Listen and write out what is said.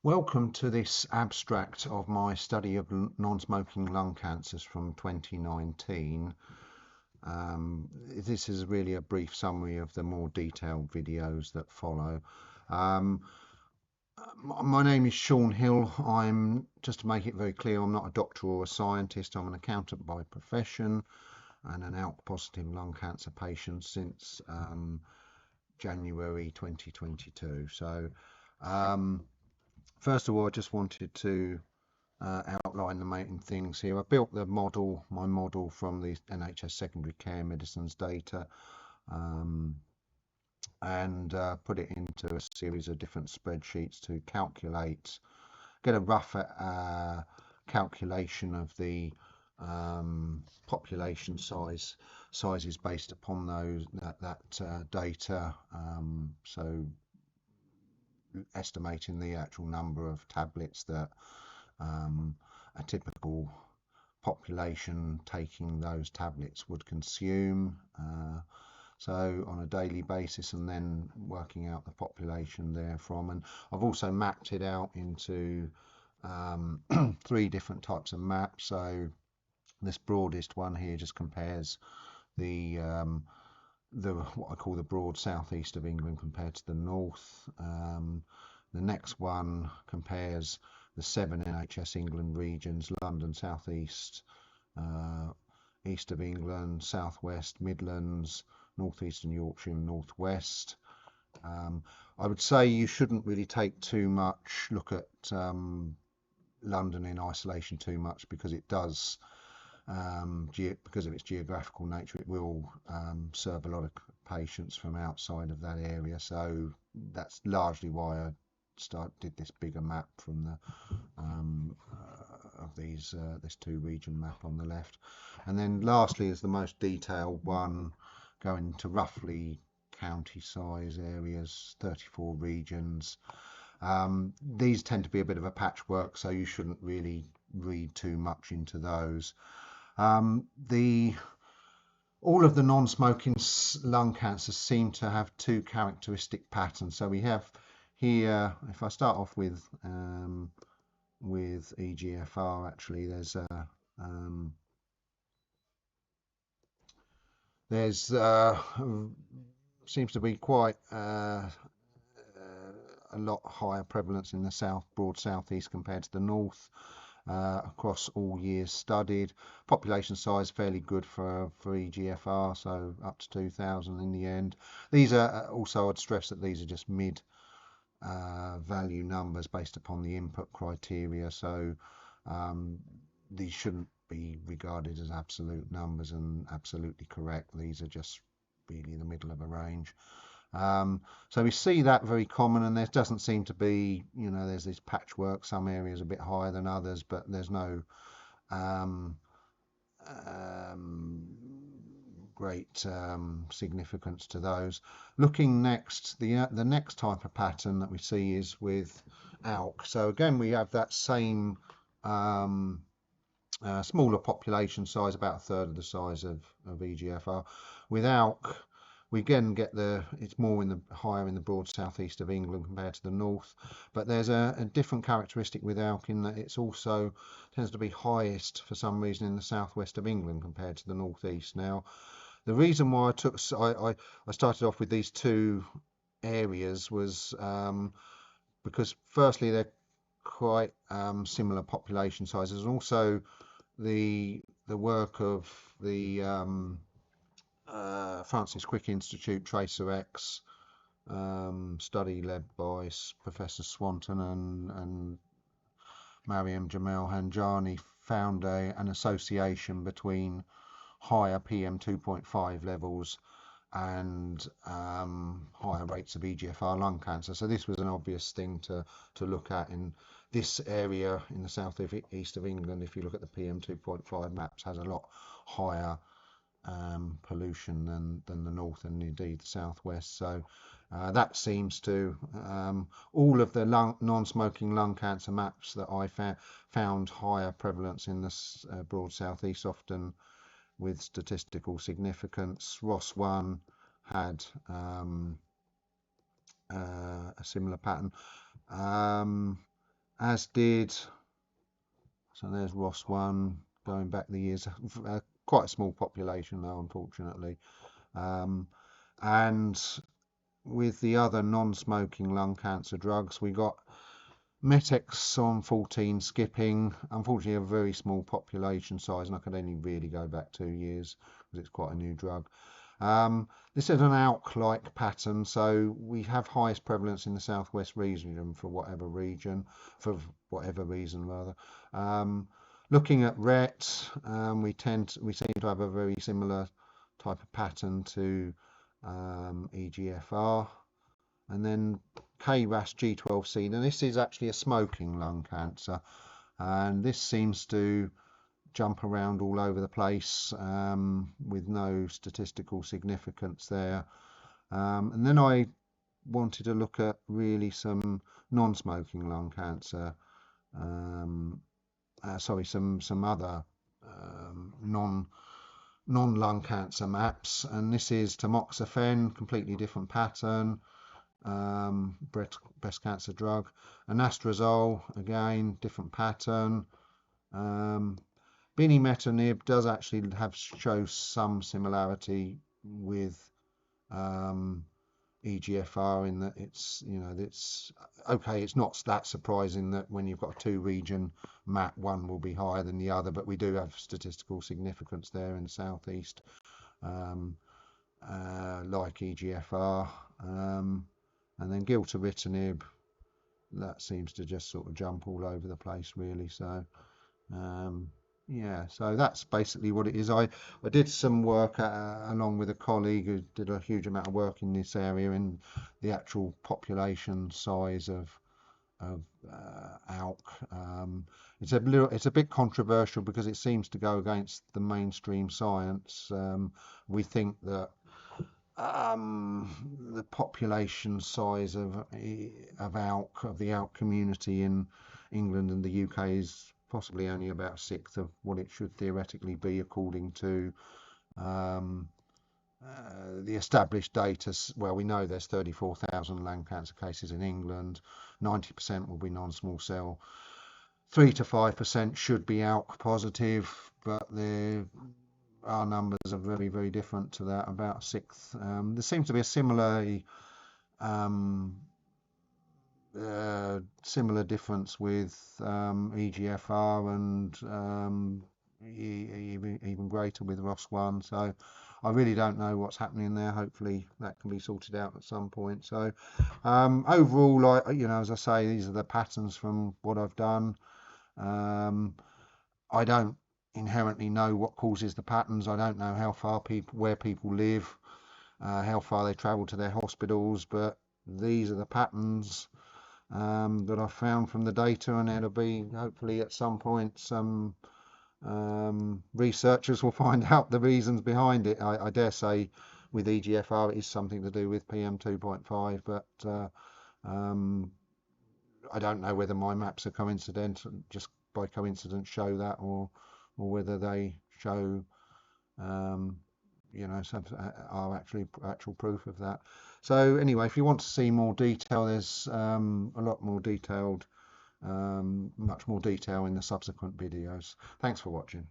Welcome to this abstract of my study of non-smoking lung cancers from 2019. This is really a brief summary of the more detailed videos that follow. Um, my name is Shaun Hill. Just to make it very clear, I'm not a doctor or a scientist. I'm an accountant by profession and an ALK positive lung cancer patient since January 2022. First of all, I just wanted to outline the main things here. I built my model from the NHS secondary care medicines data, and put it into a series of different spreadsheets to get a rough calculation of the population sizes based upon that data. So estimating the actual number of tablets that a typical population taking those tablets would consume, so on a daily basis, and then working out the population therefrom. And I've also mapped it out into three different types of maps. So this broadest one here just compares the what I call the broad southeast of England compared to the north. The next one compares the 7 NHS England regions: London, South East, East of England, South West, Midlands, North Eastern Yorkshire and North West. I would say you shouldn't really look at London in isolation too much, because it does, because of its geographical nature, it will serve a lot of patients from outside of that area. So that's largely why I did this bigger map from the of this two region map on the left. And then lastly is the most detailed one, going to roughly county size areas, 34 regions. These tend to be a bit of a patchwork, so you shouldn't really read too much into those. All of the non-smoking lung cancers seem to have two characteristic patterns. So we have here, if I start off with EGFR, actually there's seems to be quite a lot higher prevalence in the broad southeast compared to the north, across all years studied. Population size fairly good for EGFR, so up to 2,000 in the end. These are also, I'd stress that these are just mid value numbers based upon the input criteria, so these shouldn't be regarded as absolute numbers and absolutely correct. These are just really the middle of a range. So we see that very common, and there doesn't seem to be, there's this patchwork. Some areas a bit higher than others, but there's no great significance to those. Looking next, the next type of pattern that we see is with ALK. So again, we have that same smaller population size, about a third of the size of EGFR. With ALK, we again get it's more higher in the broad southeast of England compared to the north, but there's a different characteristic with ALK in that it's also tends to be highest for some reason in the southwest of England compared to the northeast. Now, the reason why I started off with these two areas was because firstly they're quite similar population sizes, and also the work of the Francis Crick Institute TracerX study led by Professor Swanton and Mariam Jamal Hanjani found an association between higher PM2.5 levels and higher rates of EGFR lung cancer. So this was an obvious thing to look at in this area in the south east of England. If you look at the PM2.5 maps, has a lot higher pollution than the north and indeed the southwest. So that seems to all of the non-smoking lung cancer maps that I found higher prevalence in this broad southeast, often with statistical significance. ROS1 had a similar pattern. as did, so there's ROS1 going back the years, quite a small population though, unfortunately. And with the other non-smoking lung cancer drugs, we got Metexon 14 skipping, unfortunately a very small population size, and I could only really go back 2 years because it's quite a new drug. This is an ALK-like pattern, so we have highest prevalence in the southwest region for whatever reason rather. Looking at RET, we seem to have a very similar type of pattern to EGFR, and then KRAS G12C. Now this is actually a smoking lung cancer, and this seems to jump around all over the place with no statistical significance there. And then I wanted to look at really some non-smoking lung cancer, some other non-lung cancer maps, and this is tamoxifen, completely different pattern, breast cancer drug, anastrozole, again different pattern. Binimetinib does actually show some similarity with EGFR in that it's okay. It's not that surprising that when you've got a two-region map, one will be higher than the other, but we do have statistical significance there in the southeast, like EGFR, and then gilteritinib. That seems to just sort of jump all over the place, really. So. Yeah, so that's basically what it is. I did some work along with a colleague who did a huge amount of work in this area in the actual population size of ALK. It's a bit controversial because it seems to go against the mainstream science. We think that the population size of ALK, of the ALK community in England and the UK, is possibly only about a sixth of what it should theoretically be according to the established data. Well, we know there's 34,000 lung cancer cases in England. 90% will be non-small cell. 3 to 5% should be ALK positive, but our numbers are very, very different to that, about a sixth. There seems to be a similar difference with EGFR and even greater with ROS1. So I really don't know what's happening there. Hopefully that can be sorted out at some point. So overall, as I say, these are the patterns from what I've done. I don't inherently know what causes the patterns. I don't know where people live, how far they travel to their hospitals, but these are the patterns that I found from the data, and it'll be hopefully at some point some researchers will find out the reasons behind it. I dare say with EGFR it is something to do with PM2.5, but I don't know whether my maps are coincidental, just by coincidence show that, or whether they show are actual proof of that. So anyway, if you want to see more detail, there's a lot more detailed, much more detail in the subsequent videos. Thanks for watching.